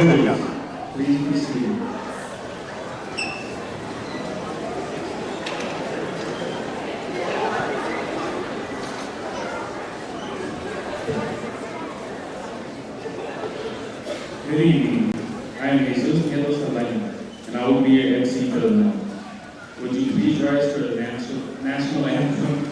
Please be seated. Good evening. I am Jesus and I will be your MC for the night. Would you please rise for the national anthem?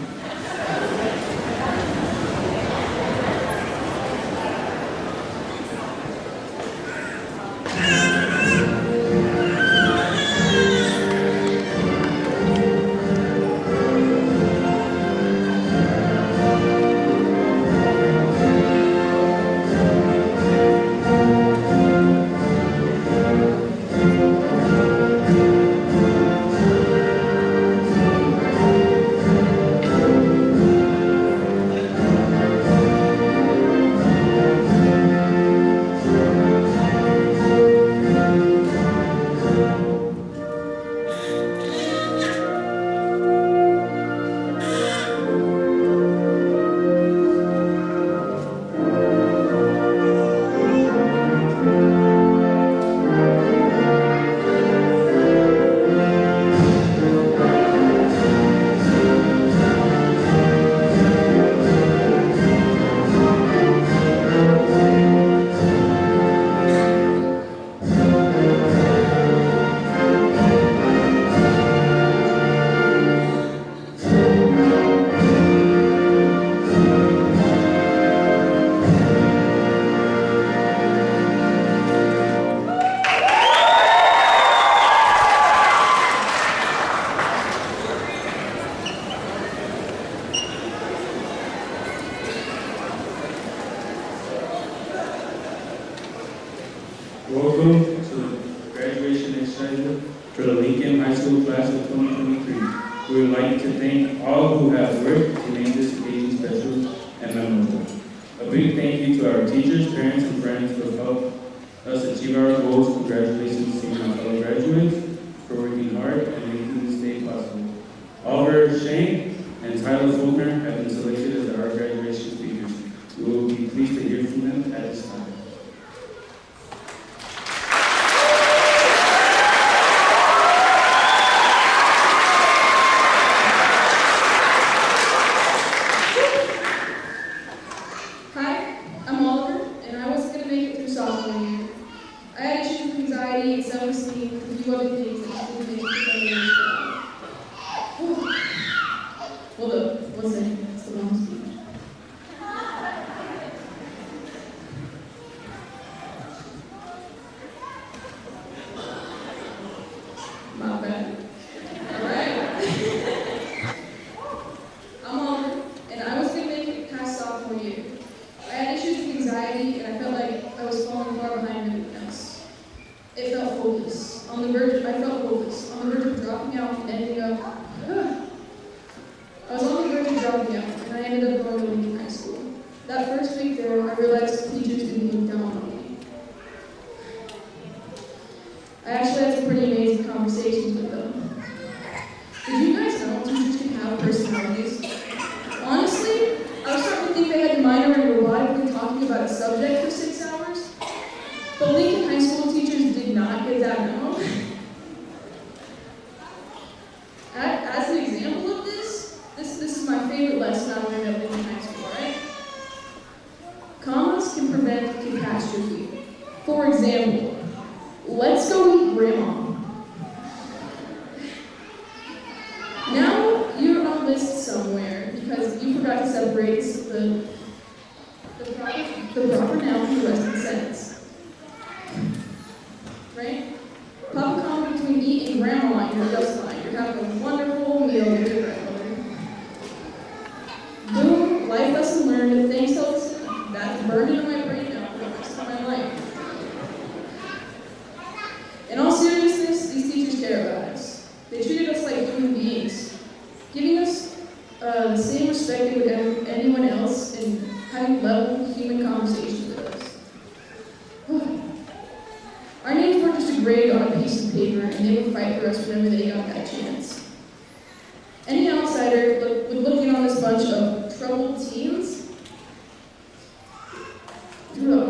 Welcome to the graduation exercise for the Lincoln High School class of 2023. We would like to thank all who have worked to make this occasion special and memorable. A big thank you to our teachers, parents, and friends who have helped us achieve our goals. Congratulations to my fellow graduates for working hard and making this day possible. Oliver Shane and Tyler Faulkner have been selected as our graduation speakers. We will be pleased to hear from them at this time.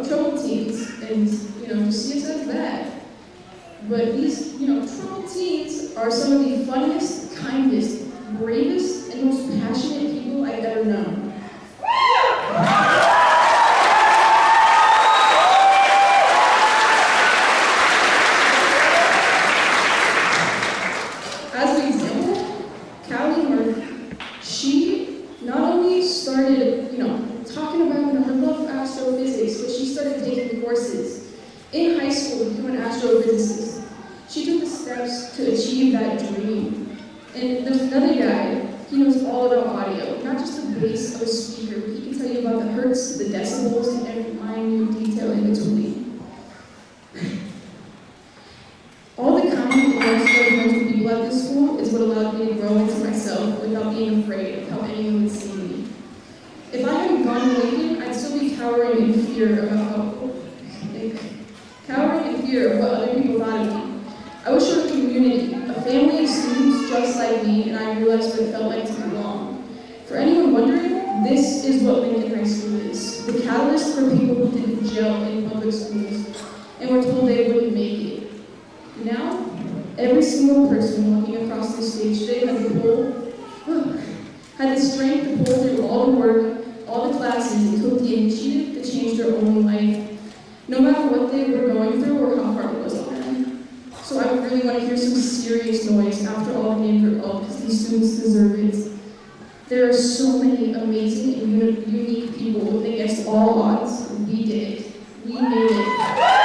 Troubled teens and, see us as bad. But these, troubled teens are some of the funniest, kindest, bravest, and most passionate people I've ever known. As an example, Callie Murphy, she not only started, talking about her love for astrophysics, but she started taking courses in high school to become an astrophysicist. She took the steps to achieve that dream. And there's another guy, he knows all about audio, not just the bass of a speaker, but he can tell you about the hertz, the decibels, and every minute detail in between. All the kind and judgmental people at this school is what allowed me to grow into myself without being afraid of how anyone would see me. If I hadn't gone to Lincoln, I'd still be cowering in fear of what other people thought of me. I was shown a community, a family of students just like me, and I realized what it felt like to belong. For anyone wondering, this is what Lincoln High School is, the catalyst for people who didn't gel in public schools and were told they wouldn't make it. Now, every single person walking across this stage today had the strength to pull through all the work, all the classes, and took the initiative to change their own life, no matter what they were going through or how hard it was on them. So I really want to hear some serious noise after all the names are called, because these students deserve it. There are so many amazing and unique people against all odds. We did it. We made it.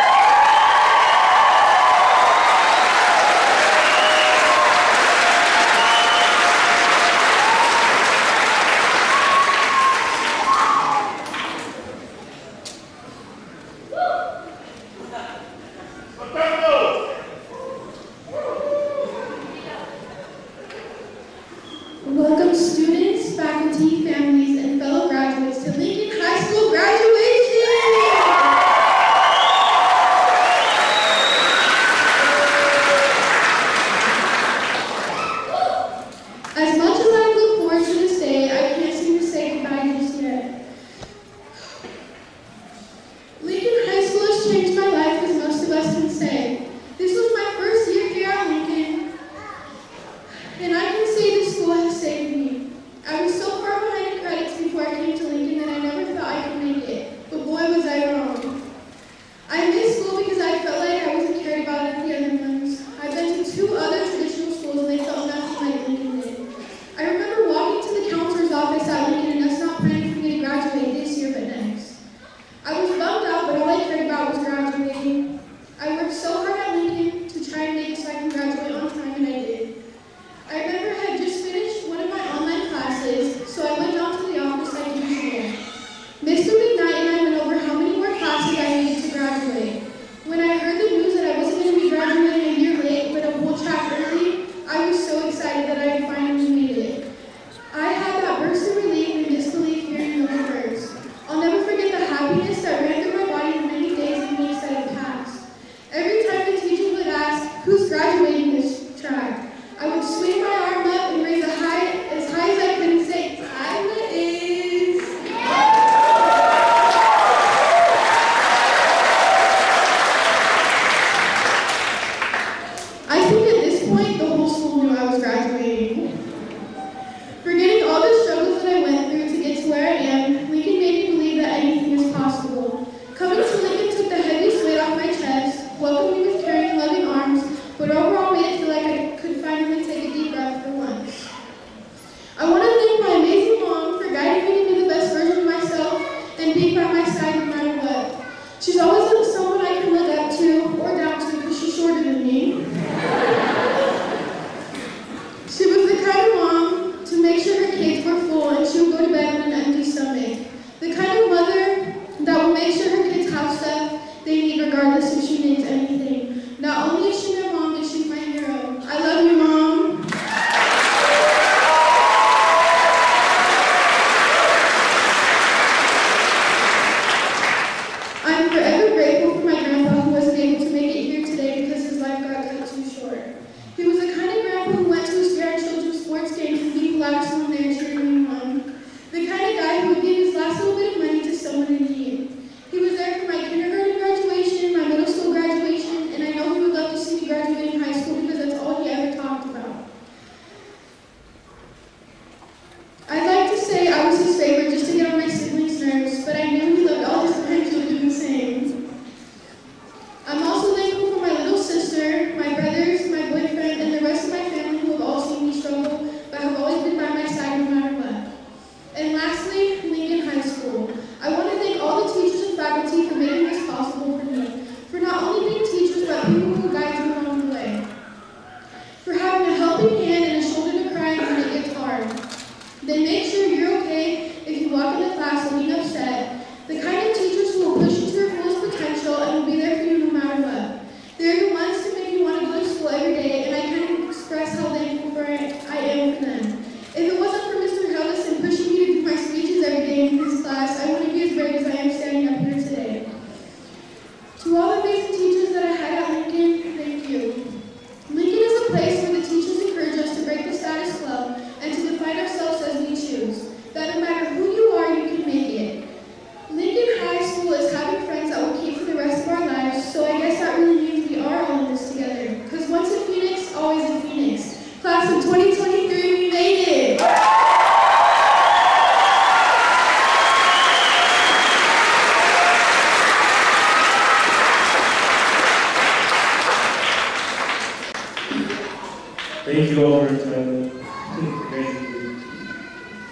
Thank you all for your time.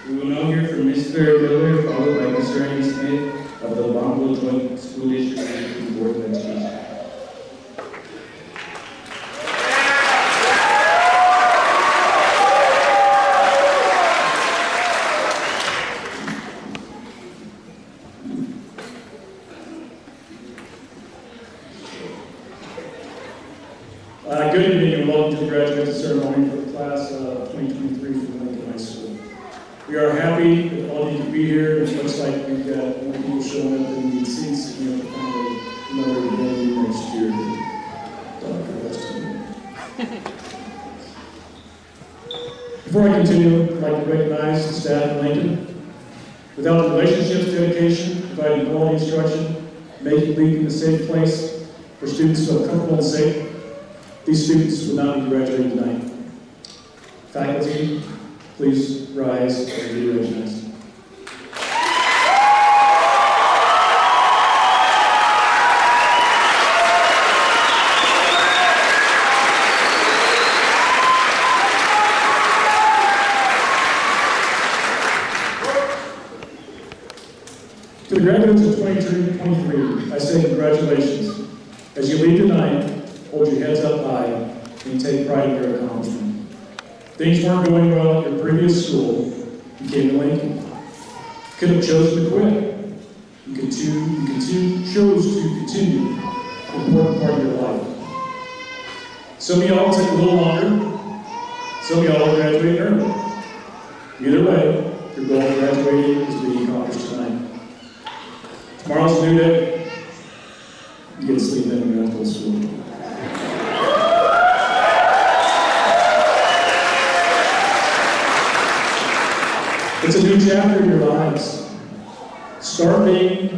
We will now hear from Mr. Miller, followed by Mr. Andy Smith of the Longville Joint School District and Board of Education. Good evening and welcome to the graduation ceremony for the class of 2023 from Lincoln High School. We are happy that all of you can be here. It looks like we've got more people showing up than we need seats. We have to find another venue next year. Before I continue, I'd like to recognize the staff of Lincoln. Without the relationships, dedication, providing quality instruction, making Lincoln a safe place for students to feel comfortable and safe, these students will not be graduating tonight. Faculty, please rise and be recognized. To the graduates of 2023, I say congratulations. As you leave tonight, hold your heads up high and take pride in your accomplishment. Things weren't going well at your previous school. You came to Lincoln. You could have chosen to quit. You chose to continue an important part of your life. Some of y'all took a little longer. Some of y'all graduated early. Either way, your goal of graduating is being accomplished tonight. Tomorrow's a new day. You get to sleep in and go to school. It's a new chapter in your lives. Start that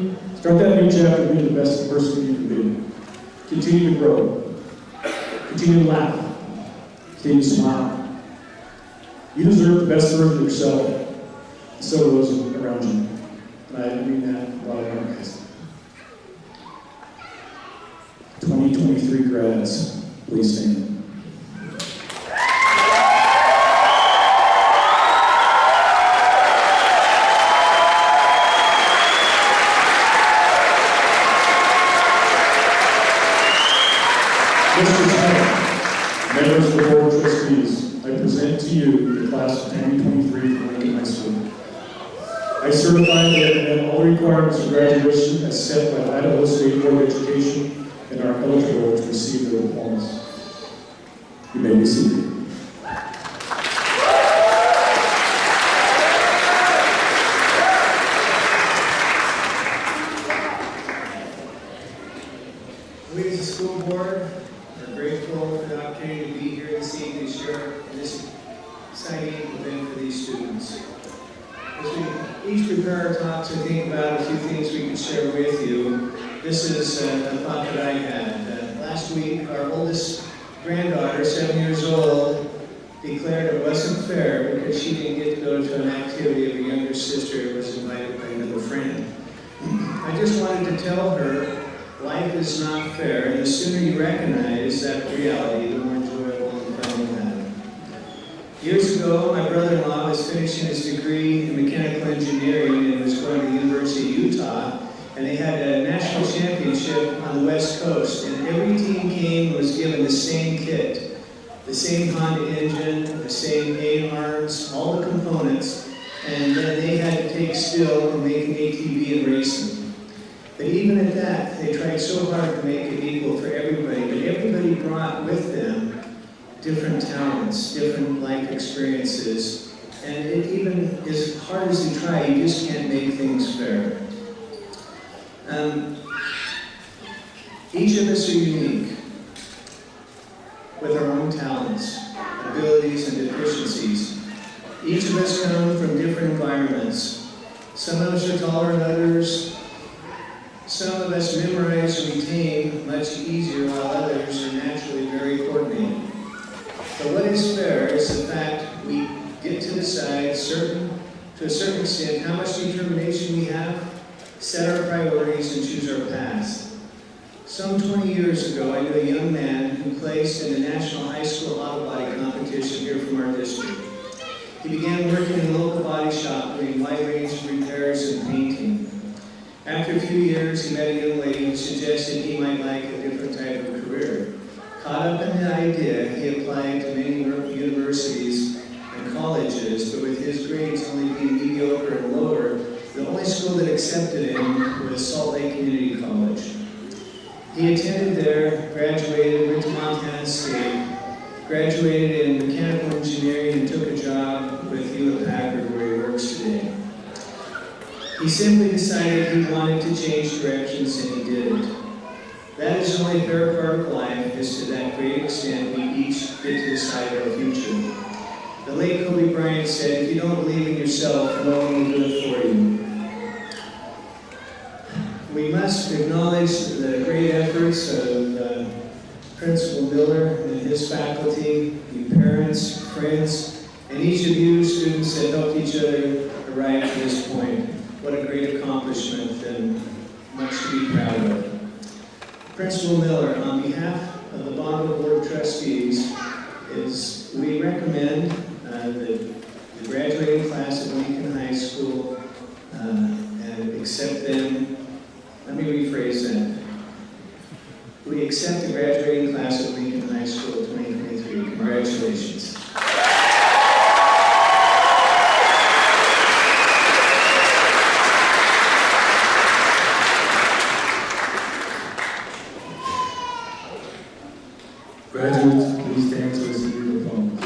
new chapter being the best person you can be. Continue to grow. Continue to laugh. Continue to smile. You deserve the best version of yourself, and so do those around you. And I mean that with all of our guys. 2023 grads, please stand. Mr. Smith, members of the Board of Trustees, I present to you the class of 2023 from Lincoln High School. I certify that they have met all the requirements for graduation as set by the Idaho State Board of Education and are eligible to receive their diplomas. You may be seated. We as a school board are grateful for the opportunity to be here this evening to share in this exciting event for these students. As we each prepare our talks and think about a few things we can share with you, this is a thought that I had. Last week, our oldest granddaughter, 7 years old, declared it wasn't fair because she didn't get to go to an activity of her younger sister who was invited by another friend. I just wanted to tell her life is not fair, and the sooner you recognize that reality, the more enjoyable and fun you'll have. Years ago, my brother-in-law was finishing his degree in mechanical engineering and was going to the University of Utah, and they had a national championship on the West Coast, and every team came and was given the same kit, the same Honda engine, the same A-arms, all the components, and then they had to take still and make an ATV and race them. But even at that, they tried so hard to make it equal for everybody, but everybody brought with them different talents, different life experiences, and it even as hard as you try, you just can't make things fair. Each of us are unique with our own talents, abilities, and deficiencies. Each of us come from different environments. Some of us are taller than others. Some of us memorize and retain much easier, while others are naturally very coordinated. But what is fair is the fact we get to decide to a certain extent how much determination we have, set our priorities, and choose our paths. Some 20 years ago, I knew a young man who placed in the National High School Auto Body Competition he began working in a local body shop doing wide-range repairs and painting. After a few years, he met a young lady who suggested he might like a different type of career. Caught up in the idea, he applied to many universities and colleges, but with his grades only being mediocre and lower, the only school that accepted him was Salt Lake Community College. He attended there, graduated, went to Montana State, graduated in mechanical engineering and took a job with Hewlett-Packard where he works today. He simply decided he wanted to change directions and he did it. That is only a fair part of life, is to that great extent we each get to decide our future. The late Kobe Bryant said, if you don't believe in yourself, no one will do it for you. We must acknowledge the great efforts of Principal Miller and his faculty, the parents, friends, and each of you students that helped each other arrive to this point. What a great accomplishment and much to be proud of. Principal Miller, on behalf of the Bonneville Board of Trustees, we recommend that the graduating class at Lincoln High School and accept them. Let me rephrase that. We accept the graduating class at Lincoln High School 2023. Congratulations. Graduates, please stand to receive your diplomas.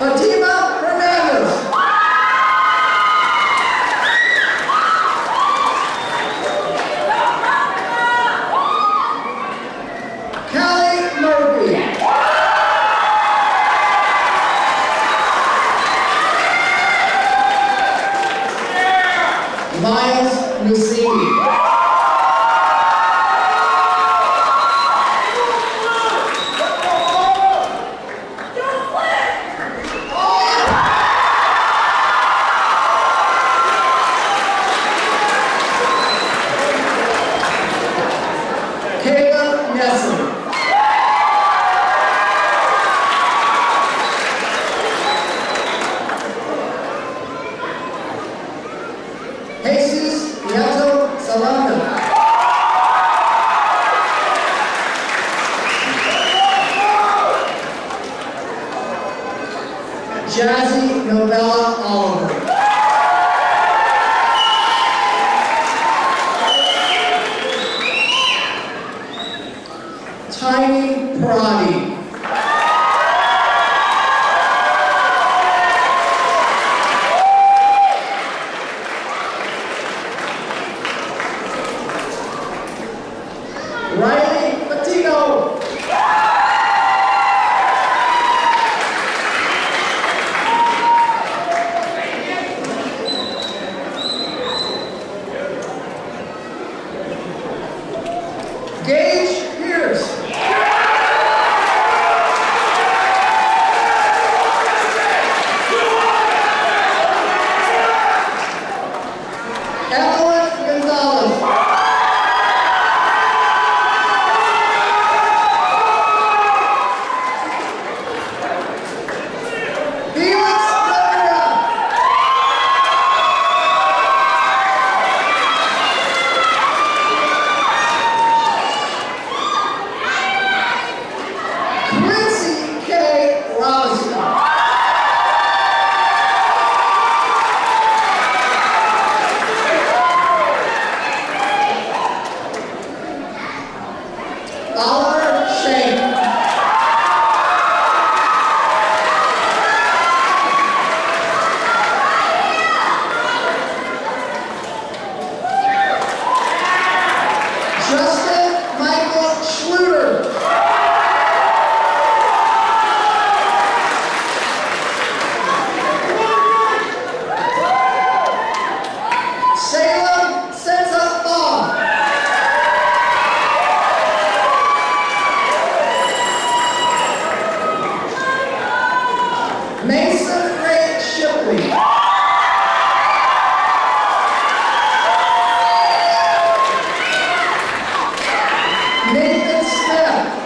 Fatima Hernandez. Callie Murphy. Miles Nusini. Caleb Nesson. Jesus Nieto Salanda. Jazzy Novella Oliver. Tiny Parati. Riley Patino. Gage Pierce. Evelyn Gonzalez. Felix Rivera. Quincy K. Robinson. Oliver Shane. Justin Michael Schluter. Salem Senza Law. Mason Ray Shipley. Nathan Smith.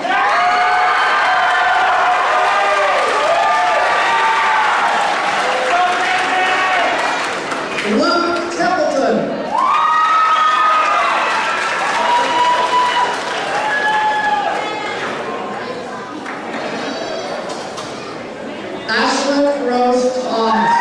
Luke Templeton. Ashlyn Rose Thomas.